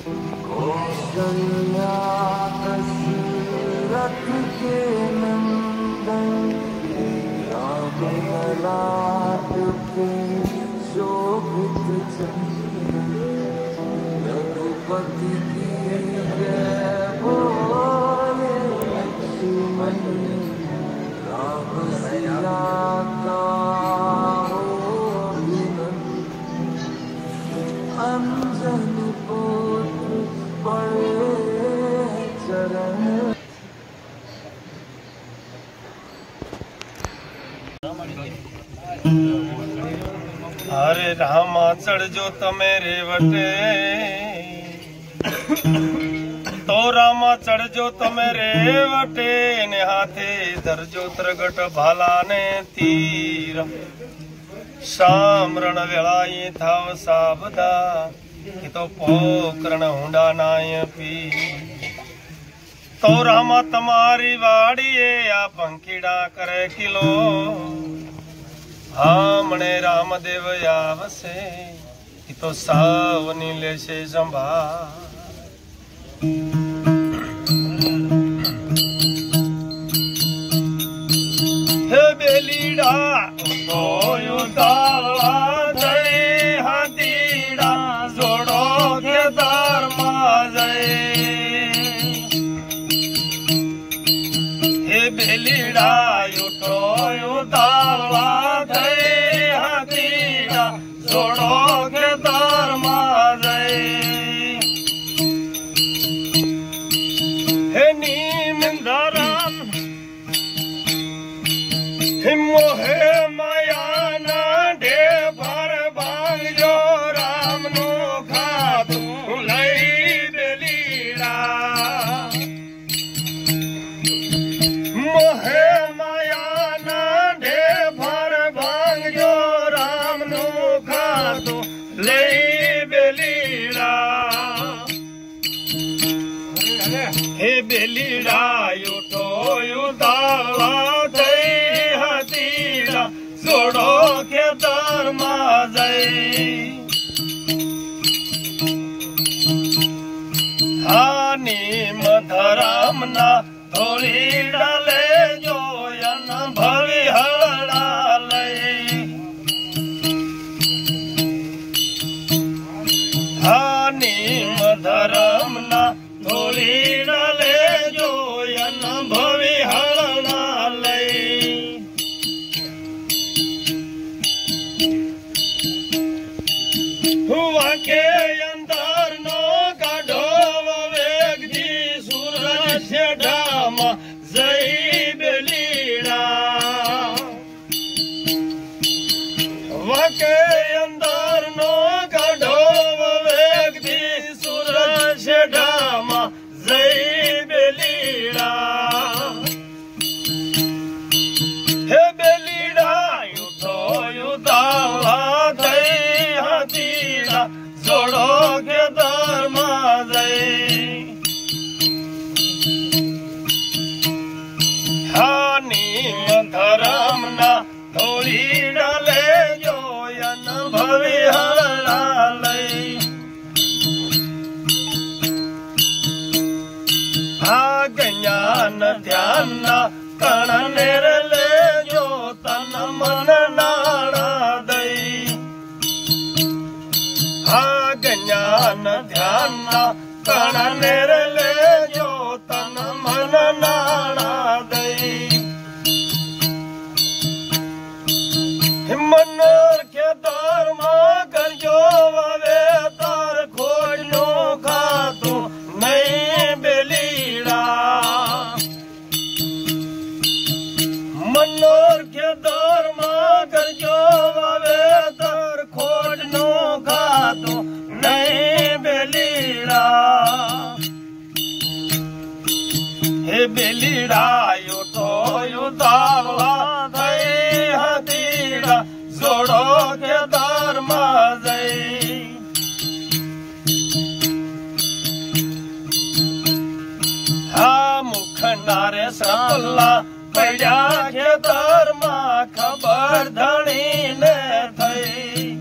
कौशल्या दशरथ के नंदन राम ललाट पे शोभित चंदन रघुपति की जय बोले लक्ष्मण राम सिया का हो अभिनंदन अंजन पुत्र पड़े चरण। हरे रामा चढ़ जो तमेरे वटे तो रामा चढ़ जो तमेरे वटे ने हाथे धर जो त्रगट भाला ने तीर सामरण वेळाई थाव साबदा कि तो पोकरण हुंडा नाय पी तो रामा तमारी वाड़िए आ पंखीड़ा करे किलो हमने रामदेव आवसे कि तो सावनी लेसे संभाल हे बेलीड़ा तो युदाला जय हाथीड़ा जोड़ो के धर्मा जय हे बेलीड़ा युटो युदाला जोड़ो के धर्मा जय हे नीमंदराम हे मोहे माया ना ढे भर भांग जो राम नो खातू लई बेलीड़ा मोहे माया ना ढे भर भांग जो राम नो खातू लई बेलीड़ा हे बेलीड़ा उठो युदाला जय हाथीड़ा जोड़ो के धर्मा जय हानि मधराम ना थोड़ी डाले जो यन भवि हड़ा हानि मधरम ना थोड़ी डाले जो यन भवि हरणा लई हुआ के अंदर नो काढो वेग दी सूरज से ढामा जय बेलीड़ा हुआ के अंदर नो काढो वेग दी सूरज से ढामा जय बेलीड़ा हे बेलीड़ा उठो युदाला जय हाथीड़ा जोड़ो के धर्मा जय हानि मधरम ना थोड़ी डाले जो यन भवि हरणा लई ज्ञान ध्यान कण निर्ले जो तन मन नाड़ा दई ज्ञान ध्यान कण निर्ले जो तन मन नाड़ा दई मनोर के धर्मा कर जो वे तार खोज नो खातू नहीं बेलीड़ा मनोर के धर्मा कर जो वे तार खोज नो खातू नहीं बेलीड़ा हे बेलीड़ा उठो युदाला जय हाथीड़ा जोड़ो के धर्मा जय मुख नारे सपल्ला पड़ा के धर्मा खबर धनी ने थई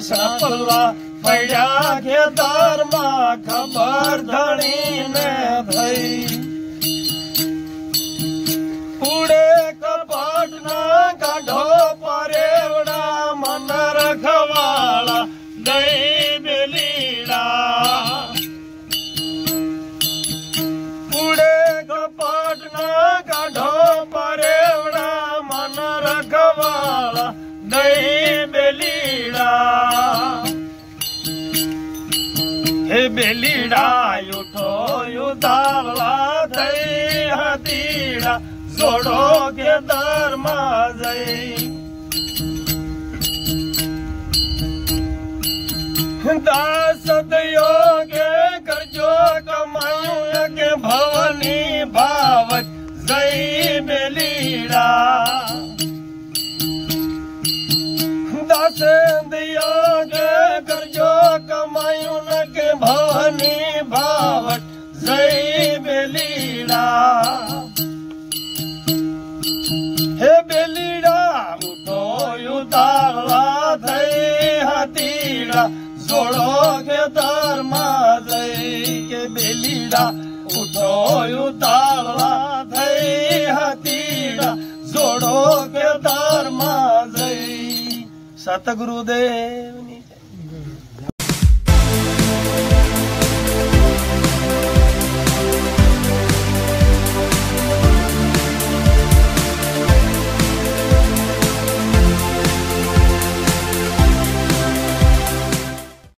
सपला पड़ा के धर्मा खबर धनी ने भई उड़े कपट ना काढो परेवड़ा मन रखवाला दई बेलीड़ा उड़े कपट ना काढो परेवड़ा मन रखवाला दई बेलीड़ा हे बेलीड़ा उठो उतावला दई हतीड़ा जोड़ो के धर्मा जई दास दयो के करजो कमाऊ के भवनी भावत जई बेलीड़ा दास दयो के करजो कमाऊ के भवनी भावत जई बेलीड़ा हे बेलीड़ा उठो उतावला थई हतीड़ा जोड़ो के धर्मा जई के बेलीड़ा उठो उतावला थई हतीड़ा जोड़ो के धर्मा जई। सतगुरुदेव।